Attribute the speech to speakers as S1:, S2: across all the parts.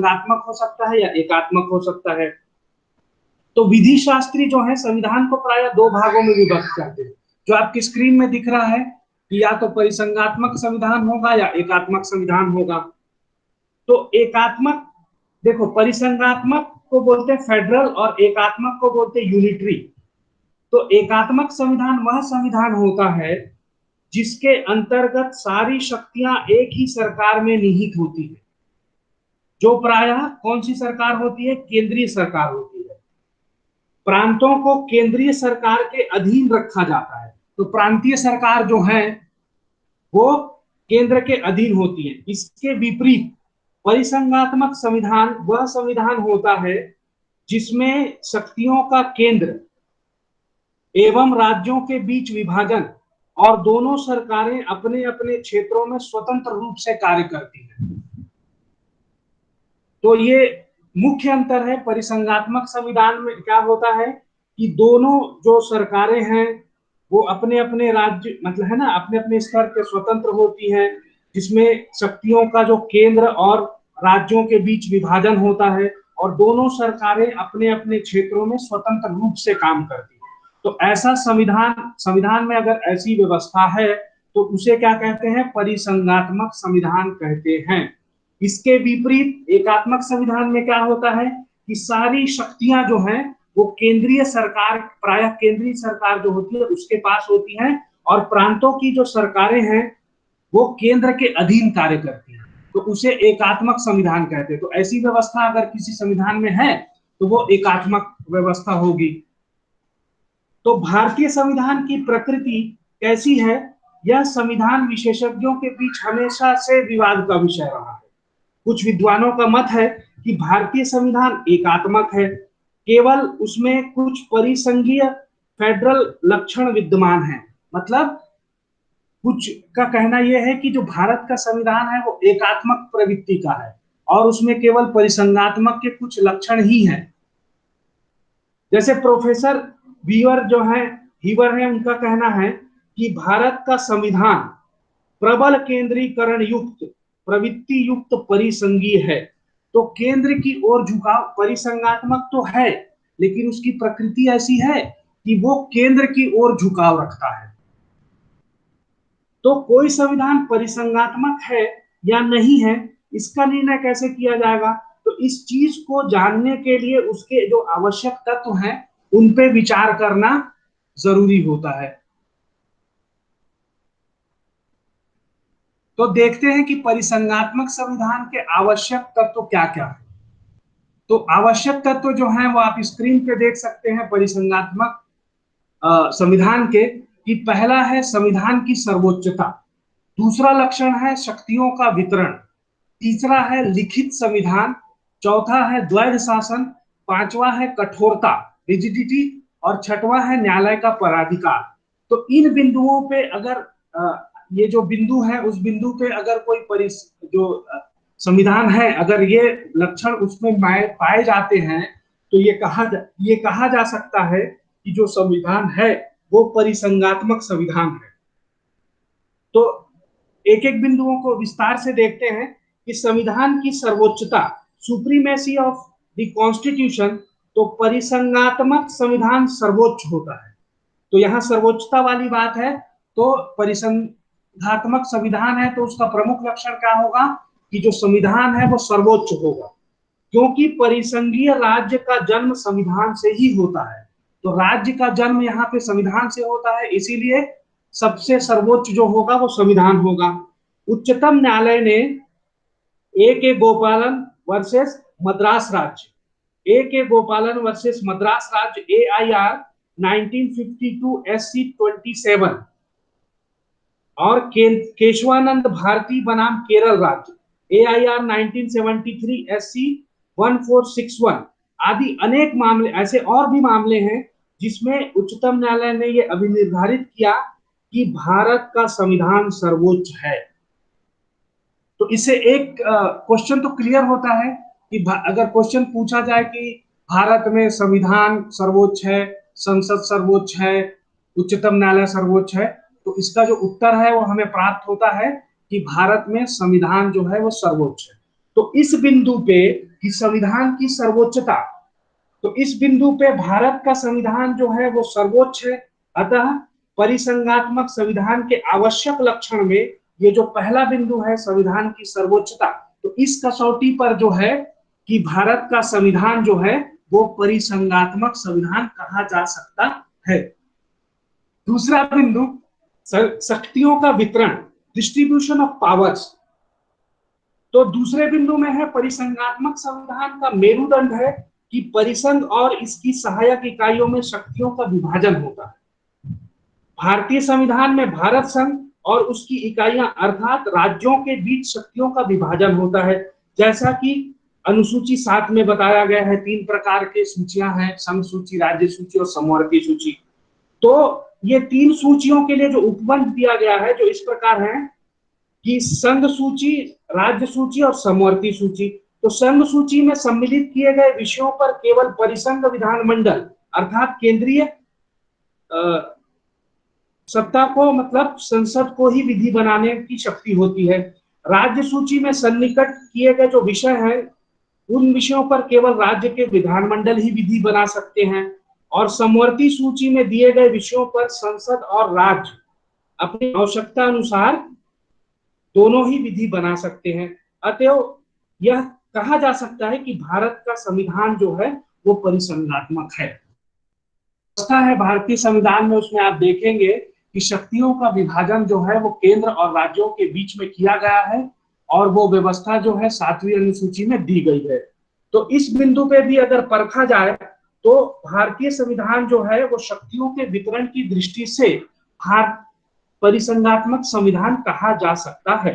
S1: परिसंघात्मक हो सकता है या एकात्मक हो सकता है। तो विधि शास्त्री जो है संविधान को प्राय दो भागों में विभक्त करते हैं। जो आपकी स्क्रीन में दिख रहा है कि या तो परिसंघात्मक संविधान होगा या एकात्मक संविधान होगा। तो एकात्मक, देखो परिसंघात्मक को बोलते हैं फेडरल और एकात्मक को बोलते हैं यूनिटरी। तो एकात्मक संविधान वह संविधान होता है जिसके अंतर्गत सारी शक्तियां एक ही सरकार में निहित होती है। जो प्रायः कौन सी सरकार होती है? केंद्रीय सरकार होती है। प्रांतों को केंद्रीय सरकार के अधीन रखा जाता है। तो प्रांतीय सरकार जो है वो केंद्र के अधीन होती है। इसके विपरीत परिसंघात्मक संविधान वह संविधान होता है जिसमें शक्तियों का केंद्र एवं राज्यों के बीच विभाजन और दोनों सरकारें अपने अपने क्षेत्रों में स्वतंत्र रूप से कार्य करती हैं। तो ये मुख्य अंतर है। परिसंघात्मक संविधान में क्या होता है कि दोनों जो सरकारें हैं वो अपने अपने राज्य, मतलब है ना, अपने अपने स्तर पे स्वतंत्र होती हैं, जिसमें शक्तियों का जो केंद्र और राज्यों के बीच विभाजन होता है और दोनों सरकारें अपने अपने क्षेत्रों में स्वतंत्र रूप से काम करती हैं। तो ऐसा संविधान में अगर ऐसी व्यवस्था है तो उसे क्या कहते हैं? परिसंघात्मक संविधान कहते हैं। इसके विपरीत एकात्मक संविधान में क्या होता है कि सारी शक्तियां जो हैं वो केंद्रीय सरकार, प्रायः केंद्रीय सरकार जो होती है उसके पास होती है और प्रांतों की जो सरकारें हैं वो केंद्र के अधीन कार्य करती हैं। तो उसे एकात्मक संविधान कहते हैं। तो ऐसी व्यवस्था अगर किसी संविधान में है तो वो एकात्मक व्यवस्था होगी। तो भारतीय संविधान की प्रकृति कैसी है? यह संविधान विशेषज्ञों के बीच हमेशा से विवाद का विषय रहा है। कुछ विद्वानों का मत है कि भारतीय संविधान एकात्मक है, केवल उसमें कुछ परिसंघीय फेडरल लक्षण विद्यमान है। मतलब कुछ का कहना यह है कि जो भारत का संविधान है वो एकात्मक प्रवृत्ति का है और उसमें केवल परिसंघात्मक के कुछ लक्षण ही हैं। जैसे प्रोफेसर हीवर है, उनका कहना है कि भारत का संविधान प्रबल केंद्रीकरण युक्त, प्रवृत्ति युक्त परिसंघीय है। तो केंद्र की ओर झुकाव परिसंघात्मक तो है, लेकिन उसकी प्रकृति ऐसी है कि वो केंद्र की ओर झुकाव रखता है। तो कोई संविधान परिसंघात्मक है या नहीं है, इसका निर्णय कैसे किया जाएगा? तो इस चीज को जानने के लिए उसके जो आवश्यक तत्व हैं उन पे विचार करना जरूरी होता है। तो देखते हैं कि परिसंघात्मक संविधान के आवश्यक तत्व क्या क्या है। तो आवश्यक तत्व जो हैं वो आप स्क्रीन पे देख सकते हैं परिसंघात्मक संविधान के, कि पहला है संविधान की सर्वोच्चता, दूसरा लक्षण है शक्तियों का वितरण, तीसरा है लिखित संविधान, चौथा है द्वैध शासन, पांचवा है कठोरता रिजिडिटी और छठवां है न्यायालय का पराधिकार। तो इन बिंदुओं पे अगर ये जो बिंदु है उस बिंदु पे अगर कोई संविधान है, अगर ये लक्षण उसमें पाए जाते हैं तो ये कहा जा सकता है कि जो संविधान है वो परिसंघात्मक संविधान है। तो एक एक बिंदुओं को विस्तार से देखते हैं कि संविधान की सर्वोच्चता, सुप्रीमेसी ऑफ द कॉन्स्टिट्यूशन। तो परिसंघात्मक संविधान सर्वोच्च होता है। तो यहाँ सर्वोच्चता वाली बात है। तो परिसंघात्मक संविधान है तो उसका प्रमुख लक्षण क्या होगा कि जो संविधान है वो सर्वोच्च होगा, क्योंकि परिसंघीय राज्य का जन्म संविधान से ही होता है। तो राज्य का जन्म यहाँ पे संविधान से होता है, इसीलिए सबसे सर्वोच्च जो होगा वो संविधान होगा। उच्चतम न्यायालय ने ए के गोपालन वर्सेस मद्रास राज्य, ए के गोपालन वर्सेस मद्रास राज्य AIR 1952 SC 27 और केशवानंद भारती बनाम केरल राज्य AIR 1973 SC 1461 आदि अनेक मामले, ऐसे और भी मामले हैं जिसमें उच्चतम न्यायालय ने यह अभिनिर्धारित किया कि भारत का संविधान सर्वोच्च है। तो इससे एक क्वेश्चन तो क्लियर होता है कि अगर क्वेश्चन पूछा जाए कि भारत में संविधान सर्वोच्च है, संसद सर्वोच्च है, उच्चतम न्यायालय सर्वोच्च है, तो इसका जो उत्तर है वो हमें प्राप्त होता है कि भारत में संविधान जो है वो सर्वोच्च है। तो इस बिंदु पे कि संविधान की सर्वोच्चता, तो इस बिंदु पे भारत का संविधान जो है वो सर्वोच्च है। अतः परिसंघात्मक संविधान के आवश्यक लक्षण में ये जो पहला बिंदु है संविधान की सर्वोच्चता, तो इस कसौटी पर जो है कि भारत का संविधान जो है वो परिसंघात्मक संविधान कहा जा सकता है। दूसरा बिंदु शक्तियों का वितरण, डिस्ट्रीब्यूशन ऑफ पावर्स। तो दूसरे बिंदु में है परिसंघात्मक संविधान का मेरुदंड है कि परिसंघ और इसकी सहायक इकाइयों में शक्तियों का विभाजन होता है। भारतीय संविधान में भारत संघ और उसकी इकाइयां अर्थात राज्यों के बीच शक्तियों का विभाजन होता है, जैसा कि अनुसूची 7 में बताया गया है। 3 प्रकार के सूचियां हैं, संघ सूची, राज्य सूची और समवर्ती सूची। तो ये 3 सूचियों के लिए जो उपबंध दिया गया है जो इस प्रकार है कि संघ सूची, राज्य सूची और समवर्ती सूची। तो संघ सूची में सम्मिलित किए गए विषयों पर केवल परिसंघ विधानमंडल अर्थात केंद्रीय सत्ता को, मतलब संसद को ही विधि बनाने की शक्ति होती है। राज्य सूची में सन्निकट किए गए जो विषय हैं उन विषयों पर केवल राज्य के विधानमंडल ही विधि बना सकते हैं, और समवर्ती सूची में दिए गए विषयों पर संसद और राज्य अपनी आवश्यकता अनुसार दोनों ही विधि बना सकते हैं। अतएव यह कहा जा सकता है कि भारत का संविधान जो है वो परिसंघात्मक है। व्यवस्था है भारतीय संविधान में, उसमें आप देखेंगे कि शक्तियों का विभाजन जो है वो केंद्र और राज्यों के बीच में किया गया है, और वो व्यवस्था जो है 7वीं अनुसूची में दी गई है। तो इस बिंदु पे भी अगर परखा जाए तो भारतीय संविधान जो है वो शक्तियों के वितरण की दृष्टि से परिसंघात्मक संविधान कहा जा सकता है।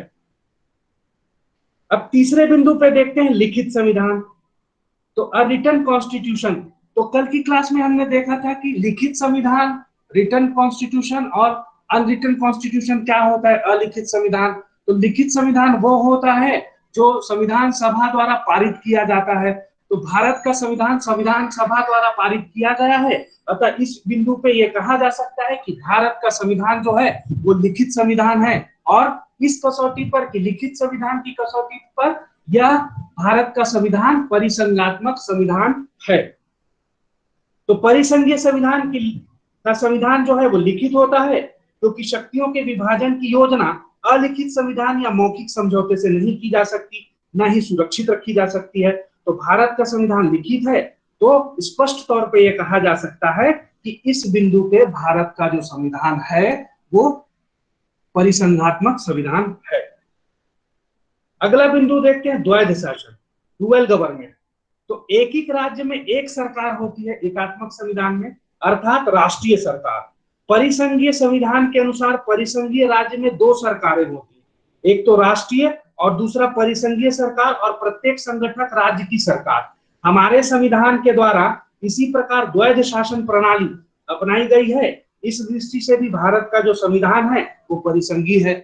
S1: अब तीसरे बिंदु पे देखते हैं लिखित संविधान। तो अरिटन कॉन्स्टिट्यूशन, तो कल की क्लास में हमने देखा था कि लिखित संविधान, रिटन कॉन्स्टिट्यूशन और अनरिटन कॉन्स्टिट्यूशन क्या होता है, अलिखित संविधान। तो लिखित संविधान वो होता है जो संविधान सभा द्वारा पारित किया जाता है। तो भारत का संविधान संविधान सभा द्वारा पारित किया गया है, अतः इस बिंदु पे यह कहा जा सकता है कि भारत का संविधान जो है वो लिखित संविधान है। और इस कसौटी पर कि लिखित संविधान की कसौटी पर यह भारत का संविधान परिसंघात्मक संविधान है। तो परिसंघीय संविधान का संविधान जो है वो लिखित होता है, क्योंकि शक्तियों के विभाजन की योजना अलिखित संविधान या मौखिक समझौते से नहीं की जा सकती, न ही सुरक्षित रखी जा सकती है। तो भारत का संविधान लिखित है, तो स्पष्ट तौर पे यह कहा जा सकता है कि इस बिंदु पे भारत का जो संविधान है वो परिसंघात्मक संविधान है। अगला बिंदु देखते हैं द्वैध शासन, डुअल गवर्नमेंट। तो एक ही राज्य में एक सरकार होती है एकात्मक संविधान में, अर्थात राष्ट्रीय सरकार। परिसंघीय संविधान के अनुसार परिसंघीय राज्य में 2 सरकारें होती है, एक तो राष्ट्रीय और दूसरा परिसंघीय सरकार, और प्रत्येक संगठक राज्य की सरकार। हमारे संविधान के द्वारा इसी प्रकार द्वैध शासन प्रणाली अपनाई गई है। इस दृष्टि से भी भारत का जो संविधान है वो परिसंघीय है।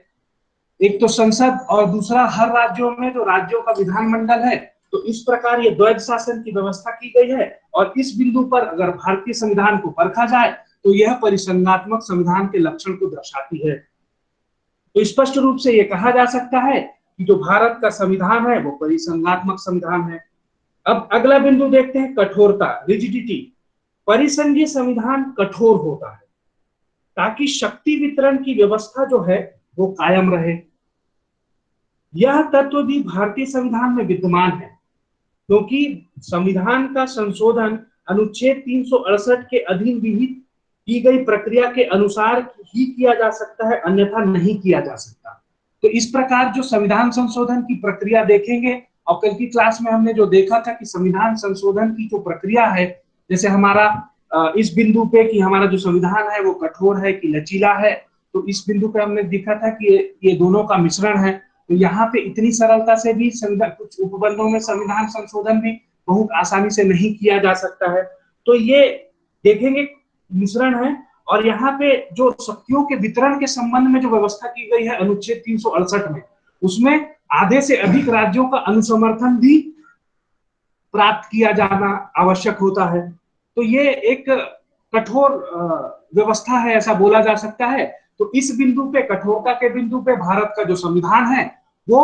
S1: एक तो संसद और दूसरा हर राज्यों में जो राज्यों का विधानमंडल है। तो इस प्रकार ये द्वैध शासन की व्यवस्था की गई है, और इस बिंदु पर अगर भारतीय संविधान को परखा जाए तो यह परिसंघात्मक संविधान के लक्षण को दर्शाती है। तो स्पष्ट रूप से यह कहा जा सकता है कि जो भारत का संविधान है वो परिसंघात्मक संविधान है। अब अगला बिंदु देखते हैं कठोरता, रिजिडिटी। परिसंघीय संविधान कठोर होता है ताकि शक्ति वितरण की व्यवस्था जो है वो कायम रहे। यह तत्व भी भारतीय संविधान में विद्यमान है, क्योंकि संविधान का संशोधन अनुच्छेद 368 के अधीन विहित की गई प्रक्रिया के अनुसार ही किया जा सकता है, अन्यथा नहीं किया जा सकता। तो इस प्रकार जो संविधान संशोधन की प्रक्रिया देखेंगे, और कल की क्लास में हमने जो देखा था कि संविधान संशोधन की जो प्रक्रिया है, जैसे हमारा इस बिंदु पे कि हमारा जो संविधान है वो कठोर है कि लचीला है, तो इस बिंदु पे हमने देखा था कि ये दोनों का मिश्रण है। तो यहाँ पे इतनी सरलता से भी कुछ उपबंधों में संविधान संशोधन भी बहुत आसानी से नहीं किया जा सकता है। तो ये देखेंगे मिश्रण है, और यहाँ पे जो शक्तियों के वितरण के संबंध में जो व्यवस्था की गई है अनुच्छेद 368 में, उसमें आधे से अधिक राज्यों का अनुसमर्थन भी प्राप्त किया जाना आवश्यक होता है। तो ये एक कठोर व्यवस्था है, ऐसा बोला जा सकता है। तो इस बिंदु पे, कठोरता के बिंदु पे, भारत का जो संविधान है वो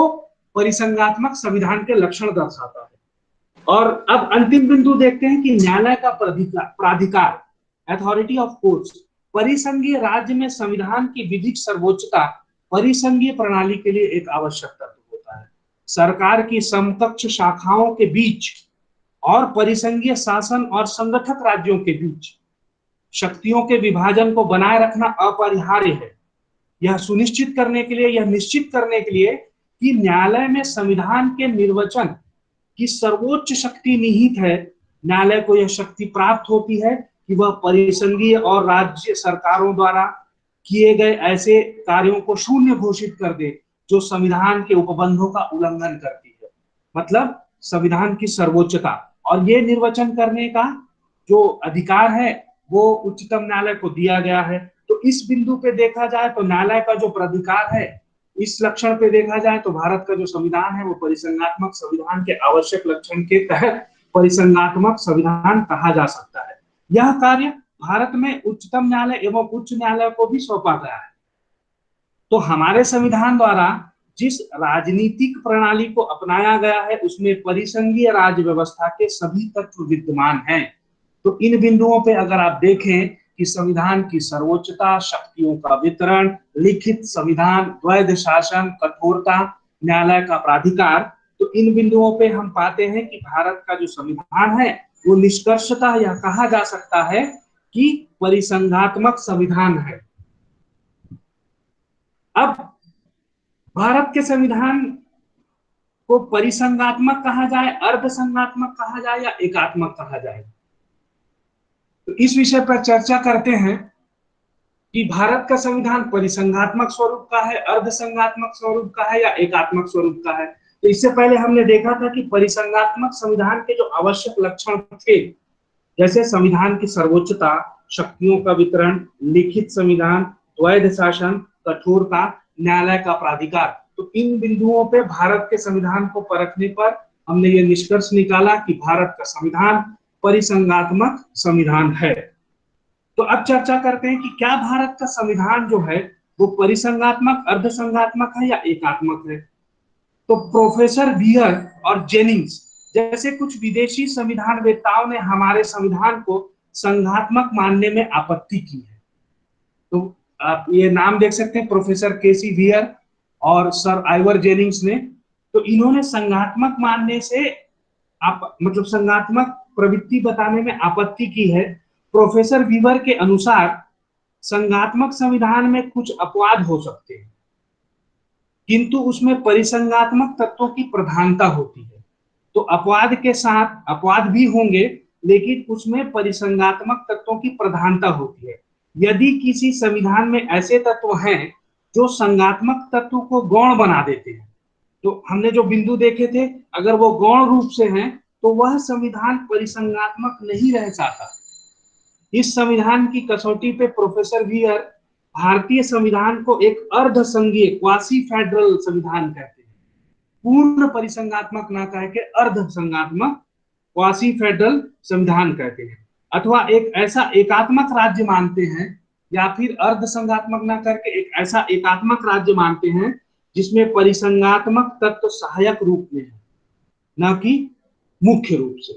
S1: परिसंघात्मक संविधान के लक्षण दर्शाता है। और अब अंतिम बिंदु देखते हैं कि न्यायालय का प्राधिकार, अथॉरिटी ऑफ कोर्ट्स। परिसंघीय राज्य में संविधान की विधिक सर्वोच्चता परिसंघीय प्रणाली के लिए एक आवश्यक तत्व होता है। सरकार की समकक्ष शाखाओं के बीच और परिसंघीय शासन और संगठक राज्यों के बीच शक्तियों के विभाजन को बनाए रखना अपरिहार्य है। यह सुनिश्चित करने के लिए, यह निश्चित करने के लिए कि न्यायालय में संविधान के निर्वचन की सर्वोच्च शक्ति निहित है, न्यायालय को यह शक्ति प्राप्त होती है कि वह परिसंघीय और राज्य सरकारों द्वारा किए गए ऐसे कार्यों को शून्य घोषित कर दे जो संविधान के उपबंधों का उल्लंघन करती है। मतलब संविधान की सर्वोच्चता, और ये निर्वचन करने का जो अधिकार है वो उच्चतम न्यायालय को दिया गया है। तो इस बिंदु पे देखा जाए तो न्यायालय का जो प्राधिकार है, इस लक्षण पे देखा जाए तो भारत का जो संविधान है वो परिसंघात्मक संविधान के आवश्यक लक्षण के तहत परिसंघात्मक संविधान कहा जा सकता है। यह कार्य भारत में उच्चतम न्यायालय एवं उच्च न्यायालय को भी सौंपा गया है। तो हमारे संविधान द्वारा जिस राजनीतिक प्रणाली को अपनाया गया है उसमें परिसंघीय राज्य व्यवस्था के सभी तत्व विद्यमान हैं। तो इन बिंदुओं पे अगर आप देखें कि संविधान की सर्वोच्चता, शक्तियों का वितरण, लिखित संविधान, द्वैध शासन, कठोरता, न्यायालय का प्राधिकार, तो इन बिंदुओं पे हम पाते हैं कि भारत का जो संविधान है वो निष्कर्षतः यह कहा जा सकता है कि परिसंघात्मक संविधान है। अब भारत के संविधान को परिसंघात्मक कहा जाए, अर्धसंघात्मक कहा जाए या एकात्मक कहा जाए, तो इस विषय पर चर्चा करते हैं कि भारत का संविधान परिसंघात्मक स्वरूप का है, अर्धसंघात्मक स्वरूप का है या एकात्मक स्वरूप का है। तो इससे पहले हमने देखा था कि परिसंघात्मक संविधान के जो आवश्यक लक्षण थे, जैसे संविधान की सर्वोच्चता, शक्तियों का वितरण, लिखित संविधान, द्वैध शासन, कठोरता, न्यायालय का प्राधिकार, तो इन बिंदुओं पे भारत के संविधान को परखने पर हमने ये निष्कर्ष निकाला कि भारत का संविधान परिसंघात्मक संविधान है। तो अब चर्चा करते हैं कि क्या भारत का संविधान जो है वो परिसंघात्मक, अर्धसंघात्मक है या एकात्मक है। तो प्रोफेसर वियर और जेनिंग्स जैसे कुछ विदेशी संविधान वेत्ताओं ने हमारे संविधान को संघात्मक मानने में आपत्ति की है। तो आप ये नाम देख सकते हैं, प्रोफेसर केसी वियर और सर आइवर जेनिंग्स ने। तो इन्होंने संघात्मक मानने से मतलब संघात्मक प्रवृत्ति बताने में आपत्ति की है। प्रोफेसर वीवर के अनुसार संघात्मक संविधान में कुछ अपवाद हो सकते हैं, किंतु उसमें परिसंघात्मक तत्वों की प्रधानता होती है। तो अपवाद के साथ अपवाद भी होंगे, लेकिन उसमें परिसंघात्मक तत्वों की प्रधानता होती है। यदि किसी संविधान में ऐसे तत्व हैं जो संघात्मक तत्व को गौण बना देते हैं, तो हमने जो बिंदु देखे थे, अगर वो गौण रूप से हैं तो वह संविधान परिसंघात्मक नहीं रह जाता। इस संविधान की कसौटी पे प्रोफेसर वियर भारतीय संविधान को एक अर्धसंघीय, क्वासी फेडरल संविधान कहते हैं। पूर्ण परिसंघात्मक ना कह के अर्धसंघात्मक, क्वासी फेडरल संविधान कहते हैं, अथवा एक ऐसा एकात्मक राज्य मानते हैं, या फिर अर्धसंघात्मक ना करके एक ऐसा एकात्मक राज्य मानते हैं जिसमें परिसंघात्मक तत्व सहायक रूप में है, न कि मुख्य रूप से।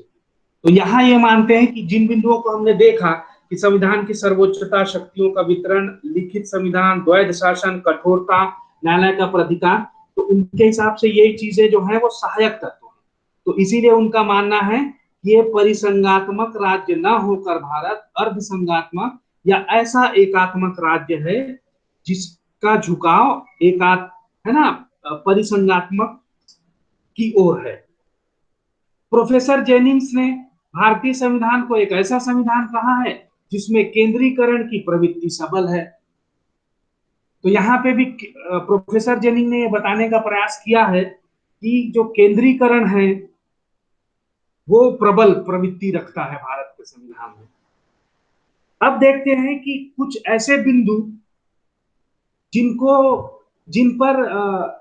S1: तो यहाँ ये मानते हैं कि जिन बिंदुओं को हमने देखा कि संविधान की सर्वोच्चता, शक्तियों का वितरण, लिखित संविधान, द्वैध शासन, कठोरता, न्यायालय का प्राधिकार, तो उनके हिसाब से यही चीजें जो है वो सहायक तत्व है। तो इसीलिए उनका मानना है कि ये परिसंघात्मक राज्य न होकर भारत अर्धसंघात्मक या ऐसा एकात्मक राज्य है जिसका झुकाव है ना, परिसंघात्मक की ओर है। प्रोफेसर जेनिंग्स ने भारतीय संविधान को एक ऐसा संविधान कहा है जिसमें केंद्रीकरण की प्रवृत्ति सबल है। तो यहाँ पे भी प्रोफेसर जेनिंग ने ये बताने का प्रयास किया है कि जो केंद्रीकरण है वो प्रबल प्रवृत्ति रखता है भारत के संविधान में। अब देखते हैं कि कुछ ऐसे बिंदु जिन पर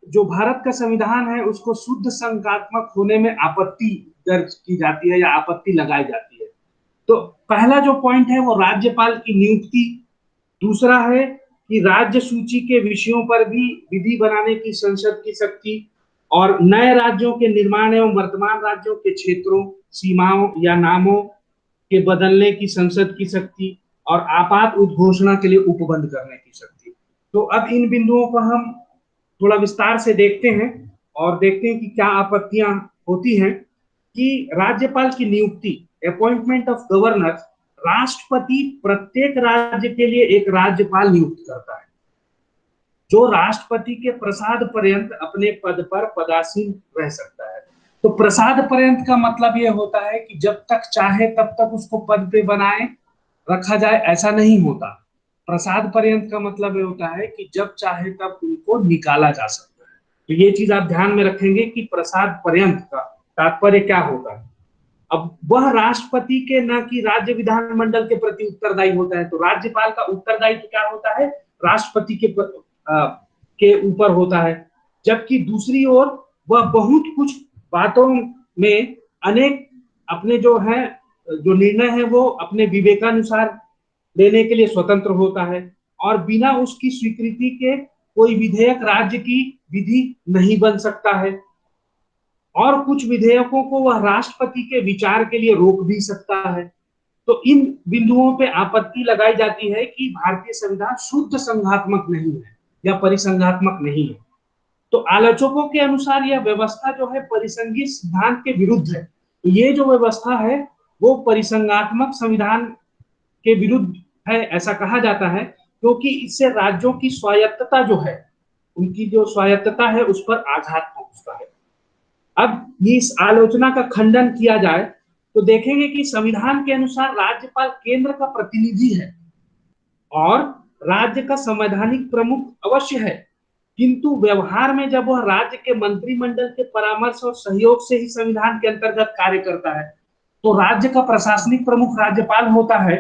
S1: जो भारत का संविधान है उसको शुद्ध संघात्मक होने में आपत्ति दर्ज की जाती है या आपत्ति लगाई जाती है। तो पहला जो पॉइंट है वो राज्यपाल की नियुक्ति, दूसरा है कि राज्य सूची के विषयों पर भी विधि बनाने की संसद की शक्ति, और नए राज्यों के निर्माण एवं वर्तमान राज्यों के क्षेत्रों, सीमाओं या नामों के बदलने की संसद की शक्ति, और आपात उद्घोषणा के लिए उपबंध करने की शक्ति। तो अब इन बिंदुओं को हम थोड़ा विस्तार से देखते हैं और देखते हैं कि क्या आपत्तियां होती हैं। कि राज्यपाल की नियुक्ति, अपॉइंटमेंट ऑफ गवर्नर, राष्ट्रपति प्रत्येक राज्य के लिए एक राज्यपाल नियुक्त करता है, जो राष्ट्रपति के प्रसाद पर्यंत अपने पद पर पदासीन रह सकता है। तो प्रसाद पर्यंत का मतलब यह होता है कि जब तक चाहे तब तक उसको पद पे बनाए रखा जाए, ऐसा नहीं होता। प्रसाद पर्यंत का मतलब ये होता है कि जब चाहे तब उनको निकाला जा सकता है। तो ये चीज आप ध्यान में रखेंगे कि प्रसाद पर्यंत का तात्पर्य क्या होता है। अब वह राष्ट्रपति के न कि राज्य विधानमंडल के प्रति उत्तरदायी होता है। तो राज्यपाल का उत्तरदायित्व तो क्या होता है, राष्ट्रपति के ऊपर होता है। जबकि दूसरी ओर वह बहुत कुछ बातों में अनेक अपने जो निर्णय है वो अपने विवेकानुसार लेने के लिए स्वतंत्र होता है, और बिना उसकी स्वीकृति के कोई विधेयक राज्य की विधि नहीं बन सकता है, और कुछ विधेयकों को वह राष्ट्रपति के विचार के लिए रोक भी सकता है। तो इन बिंदुओं पे आपत्ति लगाई जाती है कि भारतीय संविधान शुद्ध संघात्मक नहीं है या परिसंघात्मक नहीं है। तो आलोचकों के अनुसार यह व्यवस्था जो है परिसंघीय सिद्धांत के विरुद्ध है। ये जो व्यवस्था है वो परिसंघात्मक संविधान के विरुद्ध है, ऐसा कहा जाता है, क्योंकि इससे राज्यों की स्वायत्तता जो है, उनकी जो स्वायत्तता है उस पर आघात पहुंचता है। अब इस आलोचना का खंडन किया जाए तो देखेंगे कि संविधान के अनुसार राज्यपाल केंद्र का प्रतिनिधि है और राज्य का संवैधानिक प्रमुख अवश्य है, किंतु व्यवहार में जब वह राज्य के मंत्रिमंडल के परामर्श और सहयोग से ही संविधान के अंतर्गत कार्य करता है, तो राज्य का प्रशासनिक प्रमुख राज्यपाल होता है,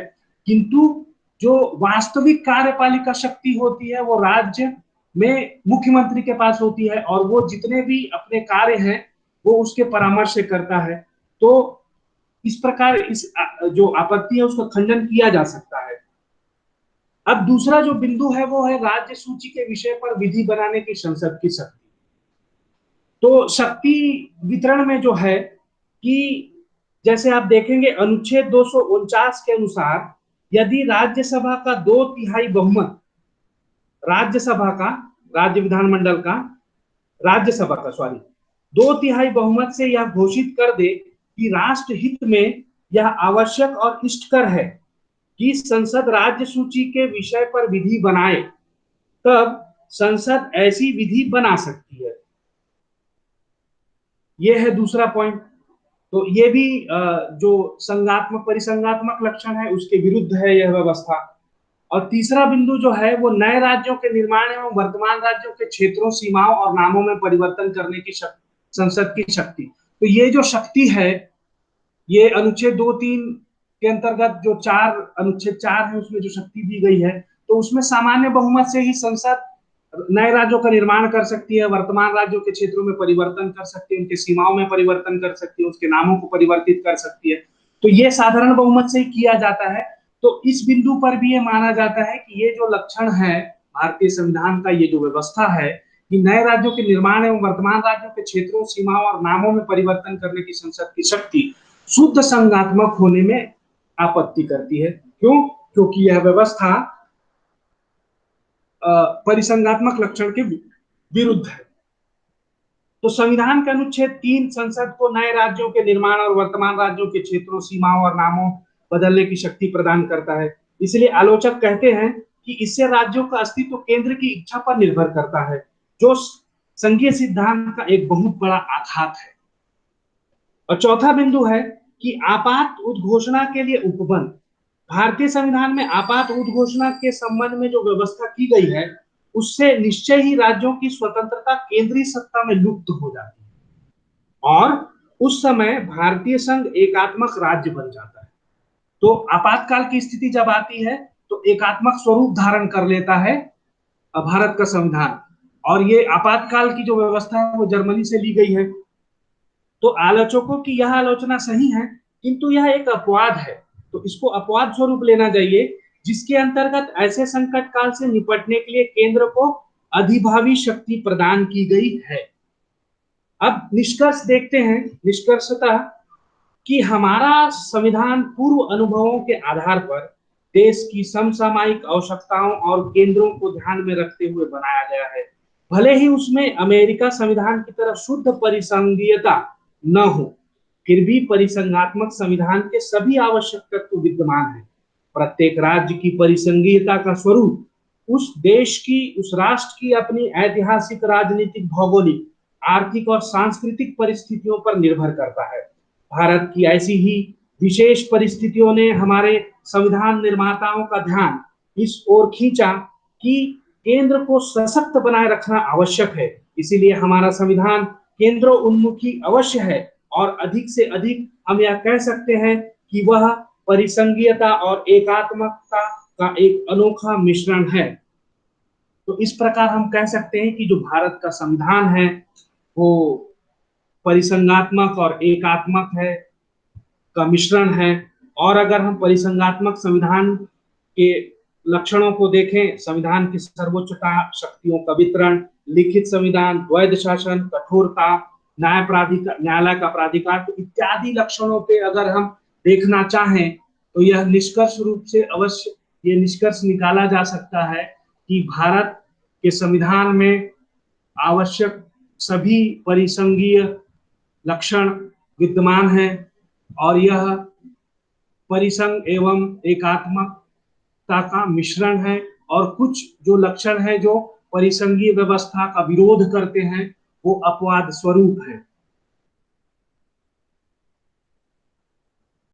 S1: किंतु जो वास्तविक कार्यपालिका शक्ति होती है वो राज्य में मुख्यमंत्री के पास होती है, और वो जितने भी अपने कार्य हैं वो उसके परामर्श से करता है। तो इस प्रकार इस जो आपत्ति है उसका खंडन किया जा सकता है। अब दूसरा जो बिंदु है वो है राज्य सूची के विषय पर विधि बनाने की संसद की शक्ति। तो शक्ति वितरण में जो है कि जैसे आप देखेंगे अनुच्छेद 249 के अनुसार यदि राज्यसभा का 2/3 बहुमत, राज्यसभा का, राज्य विधानमंडल का, राज्यसभा का सॉरी 2/3 बहुमत से यह घोषित कर दे कि राष्ट्र हित में यह आवश्यक और इष्टकर है कि संसद राज्य सूची के विषय पर विधि बनाए, तब संसद ऐसी विधि बना सकती है। यह है दूसरा पॉइंट। तो ये भी जो संघात्मक परिसंघात्मक लक्षण है उसके विरुद्ध है यह व्यवस्था। और तीसरा बिंदु जो है वो नए राज्यों के निर्माण एवं वर्तमान राज्यों के क्षेत्रों, सीमाओं और नामों में परिवर्तन करने की संसद की शक्ति। तो ये जो शक्ति है ये अनुच्छेद 2-3 के अंतर्गत जो अनुच्छेद 4 है उसमें जो शक्ति दी गई है, तो उसमें सामान्य बहुमत से ही संसद नए राज्यों का निर्माण कर सकती है, वर्तमान राज्यों के क्षेत्रों में परिवर्तन कर सकती है, उनके सीमाओं में परिवर्तन कर सकती है, उसके नामों को परिवर्तित कर सकती है। तो ये साधारण बहुमत से ही किया जाता है। तो इस बिंदु पर भी ये माना जाता है कि ये जो लक्षण है भारतीय संविधान का, ये जो व्यवस्था है कि नए राज्यों के निर्माण एवं वर्तमान राज्यों के क्षेत्रों, सीमाओं और नामों में परिवर्तन करने की संसद की शक्ति शुद्ध संघात्मक होने में आपत्ति करती है। क्यों? क्योंकि यह व्यवस्था परिसंघात्मक लक्षण के विरुद्ध है। तो संविधान के अनुच्छेद 3 संसद को नए राज्यों के निर्माण और वर्तमान राज्यों के क्षेत्रों, सीमाओं और नामों बदलने की शक्ति प्रदान करता है। इसलिए आलोचक कहते हैं कि इससे राज्यों का अस्तित्व केंद्र की इच्छा पर निर्भर करता है, जो संघीय सिद्धांत का एक बहुत बड़ा आघात है। और चौथा बिंदु है कि आपात उद्घोषणा के लिए उपबंध। भारतीय संविधान में आपात उद्घोषणा के संबंध में जो व्यवस्था की गई है उससे निश्चय ही राज्यों की स्वतंत्रता केंद्रीय सत्ता में लुप्त हो जाती है और उस समय भारतीय संघ एकात्मक राज्य बन जाता है। तो आपातकाल की स्थिति जब आती है तो एकात्मक स्वरूप धारण कर लेता है भारत का संविधान, और ये आपातकाल की जो व्यवस्था है वो जर्मनी से ली गई है। तो आलोचकों की यह आलोचना सही है, किंतु यह एक अपवाद है, तो इसको अपवाद स्वरूप लेना चाहिए, जिसके अंतर्गत ऐसे संकट काल से निपटने के लिए केंद्र को अधिभावी शक्ति प्रदान की गई है। अब निष्कर्ष देखते हैं, निष्कर्षतः कि हमारा संविधान पूर्व अनुभवों के आधार पर देश की समसामयिक आवश्यकताओं और केंद्रों को ध्यान में रखते हुए बनाया गया है। भले ही उसमें अमेरिका संविधान की तरह शुद्ध परिसंघीयता न हो, फिर भी परिसंघात्मक संविधान के सभी आवश्यक तत्व विद्यमान हैं। प्रत्येक राज्य की परिसंघीयता का स्वरूप उस देश की, उस राष्ट्र की अपनी ऐतिहासिक, राजनीतिक, भौगोलिक, आर्थिक और सांस्कृतिक परिस्थितियों पर निर्भर करता है। भारत की ऐसी ही विशेष परिस्थितियों ने हमारे संविधान निर्माताओं का ध्यान इस ओर खींचा कि केंद्र को सशक्त बनाए रखना आवश्यक है। इसीलिए हमारा संविधान केंद्र उन्मुखी अवश्य है और अधिक से अधिक हम यह कह सकते हैं कि वह परिसंघीयता और एकात्मकता का एक अनोखा मिश्रण है। तो इस प्रकार हम कह सकते हैं कि जो भारत का संविधान है वो परिसंघात्मक और एकात्मक है का मिश्रण है। और अगर हम परिसंघात्मक संविधान के लक्षणों को देखें, संविधान की सर्वोच्चता, शक्तियों का वितरण, लिखित संविधान, द्वैध शासन, कठोरता, न्यायालय का प्राधिकार इत्यादि लक्षणों पे अगर हम देखना चाहें तो यह निष्कर्ष रूप से अवश्य ये निष्कर्ष निकाला जा सकता है कि भारत के संविधान में आवश्यक सभी परिसंघीय लक्षण विद्यमान है और यह परिसंघ एवं एकात्मकता का मिश्रण है। और कुछ जो लक्षण है जो परिसंघीय व्यवस्था का विरोध करते हैं वो अपवाद स्वरूप है।